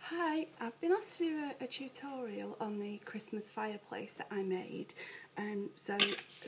Hi, I've been asked to do a tutorial on the Christmas fireplace that I made. So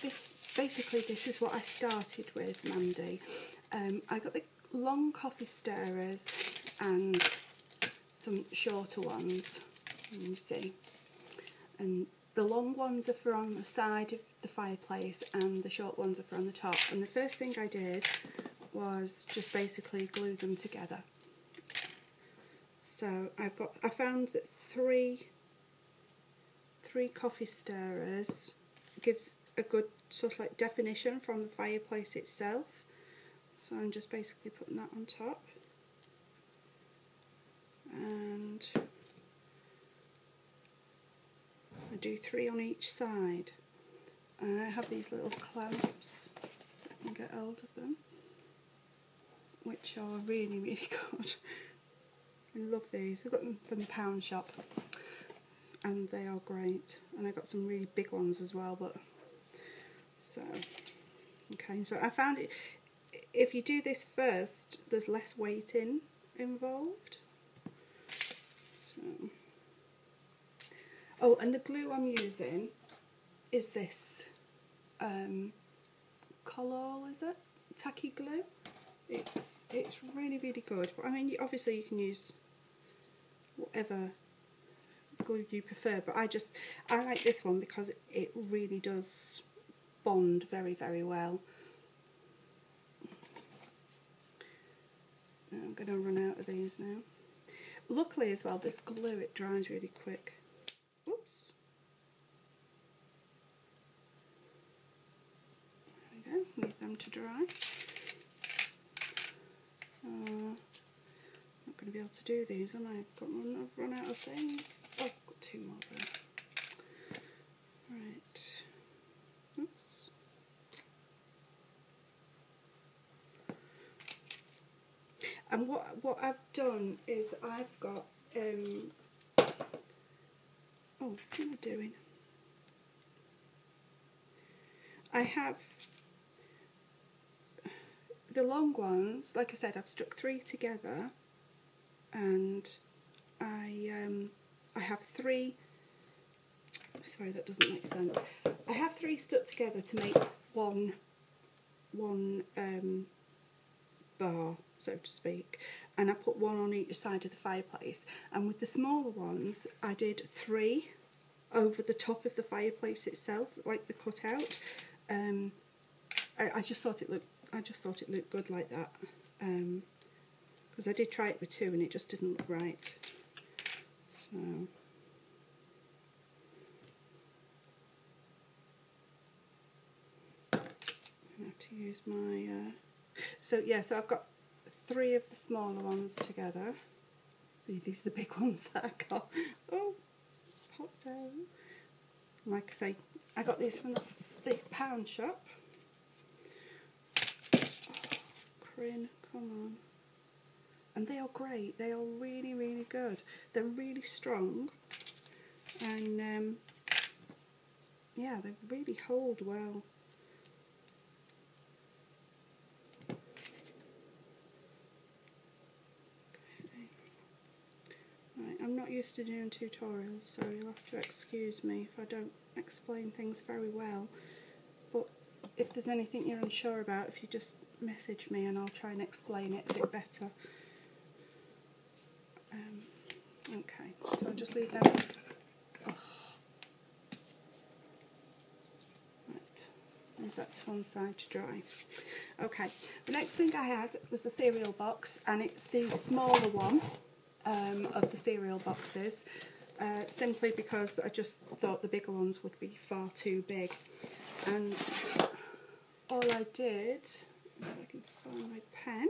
this is what I started with, Mandy. I got the long coffee stirrers and some shorter ones, you see. And the long ones are for on the side of the fireplace and the short ones are for on the top. And the first thing I did was just basically glue them together. So I found that three coffee stirrers gives a good sort of like definition from the fireplace itself. So I'm just basically putting that on top, and I do 3 on each side. And I have these little clamps, if I can get hold of them, which are really good. I love these. I got them from the pound shop and they are great, and I got some really big ones as well. But so I found it, if you do this first, there's less weighting involved. So, oh, and the glue I'm using is this Collall, is it? Tacky glue. It's really good. But I mean, obviously you can use whatever glue you prefer, but I like this one because it really does bond very well. Now I'm going to run out of these now. Luckily as well, this glue, it dries really quick. Oops. There we go, leave them to dry. Not going to be able to do these, am I? I've run out of things. Oh, I've got 2 more there. Right. Oops. And what I've done is I've got oh, what am I doing? I have the long ones, like I said, I've stuck 3 together, and I have 3, sorry that doesn't make sense, I have 3 stuck together to make one bar, so to speak, and I put 1 on each side of the fireplace. And with the smaller ones I did 3 over the top of the fireplace itself, like the cutout. I just thought it looked good like that, because I did try it with 2 and it just didn't look right. So I have to use my so I've got 3 of the smaller ones together. These are the big ones that I got. Oh, it's popped out. Like I say, I got these from the pound shop. Come on. And they are great. They are really good. They're really strong, and yeah, they really hold well. Okay. Right, I'm not used to doing tutorials, so you'll have to excuse me if I don't explain things very well. But if there's anything you're unsure about, if you just message me and I'll try and explain it a bit better. Okay, so I'll just leave them. Oh. Right, leave that to one side to dry. Okay, the next thing I had was a cereal box, and it's the smaller one of the cereal boxes, simply because I just thought the bigger ones would be far too big. And all I did, if I can find my pen,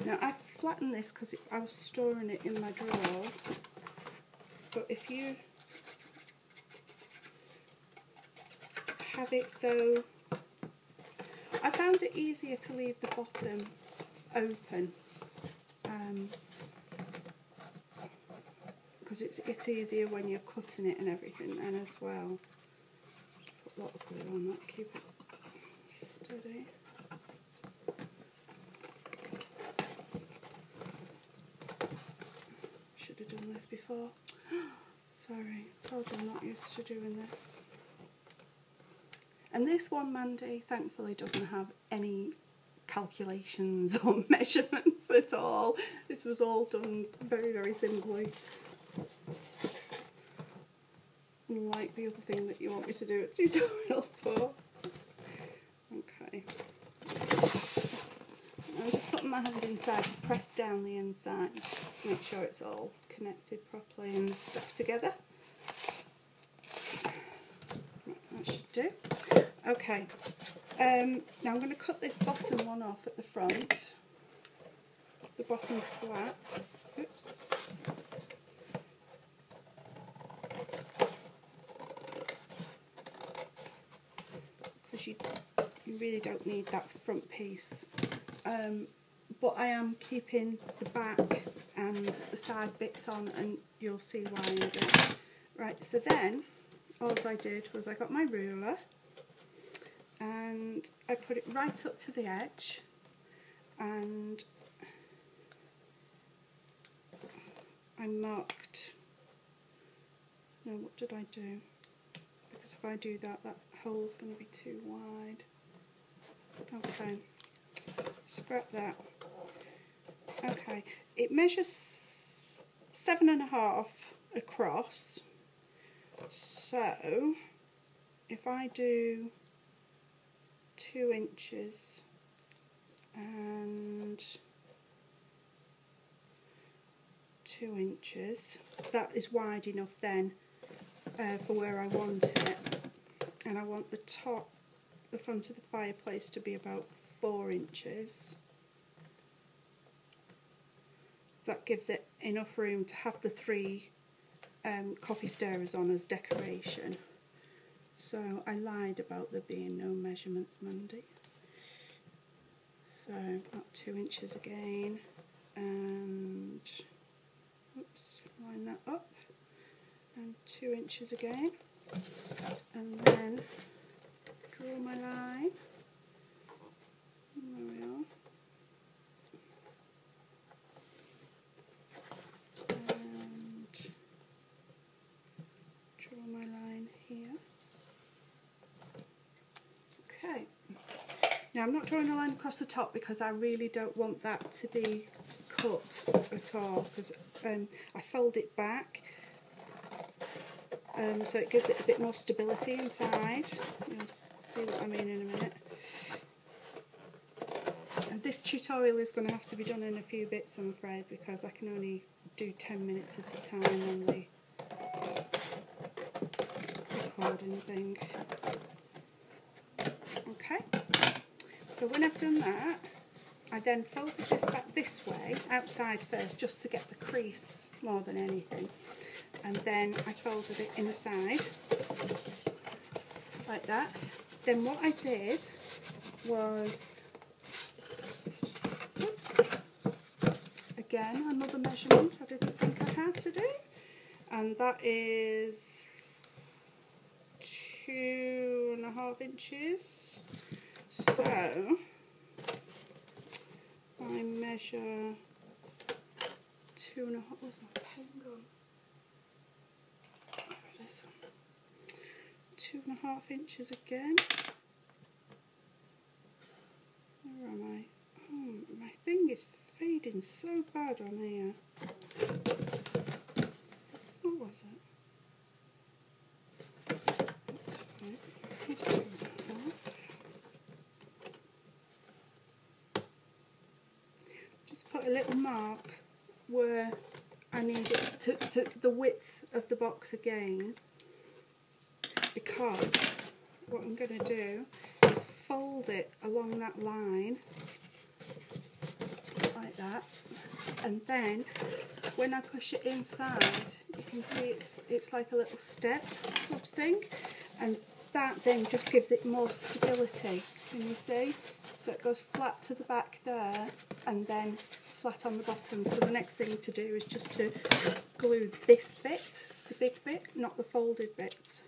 now I've flattened this because I was storing it in my drawer, but if you have it so, I found it easier to leave the bottom open, because it's easier when you're cutting it and everything then as well. Just put a lot of glue on that, keep it steady. done this before. Sorry, told you I'm not used to doing this. And this one, Mandy, thankfully doesn't have any calculations or measurements at all. This was all done very, very simply. Unlike the other thing that you want me to do a tutorial for. Okay. I'm just putting my hand inside to press down the inside, make sure it's all connected properly and stuck together. That should do. Okay, now I'm going to cut this bottom one off at the front, the bottom flat. Oops. Because you really don't need that front piece. But I am keeping the back and the side bits on, and you'll see why in a bit. Right, so then all I did was I got my ruler and I put it right up to the edge, and I marked, no, what did I do? Because if I do that, that hole's going to be too wide. Okay, scrap that. Okay, it measures 7.5 across, so if I do 2 inches and 2 inches, that is wide enough then for where I want it, and I want the top, the front of the fireplace to be about 4 inches. So that gives it enough room to have the 3 coffee stirrers on as decoration. So I lied about there being no measurements, Mandy. So about 2 inches again, and oops, line that up, and 2 inches again, and then draw my line. There we are. And draw my line here. Okay. Now I'm not drawing a line across the top because I really don't want that to be cut at all, because I fold it back so it gives it a bit more stability inside. You'll see what I mean in a minute. And this tutorial is going to have to be done in a few bits, I'm afraid, because I can only do 10 minutes at a time on the recording thing. Okay, so when I've done that, I then folded this back this way, outside first, just to get the crease more than anything. And then I folded it inside, like that. Then what I did was, oops, again, another measurement I didn't think I had to do. And that is 2.5 inches. So I measure 2.5. Where's my pen gone? Oh, this one. 2.5 inches again. Where am I? Oh, my thing is fading so bad on here. What was it? That's right. That's 2.5. Just put a little mark where I need it to the width of the box again, because what I'm going to do is fold it along that line like that, and then when I push it inside you can see it's like a little step sort of thing, and that then just gives it more stability. Can you see? So it goes flat to the back there and then flat on the bottom. So the next thing to do is just to glue this bit, the big bit, not the folded bits.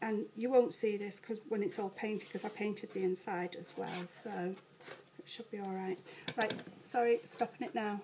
And you won't see this because when it's all painted, because I painted the inside as well, so it should be alright. Right, sorry, stopping it now.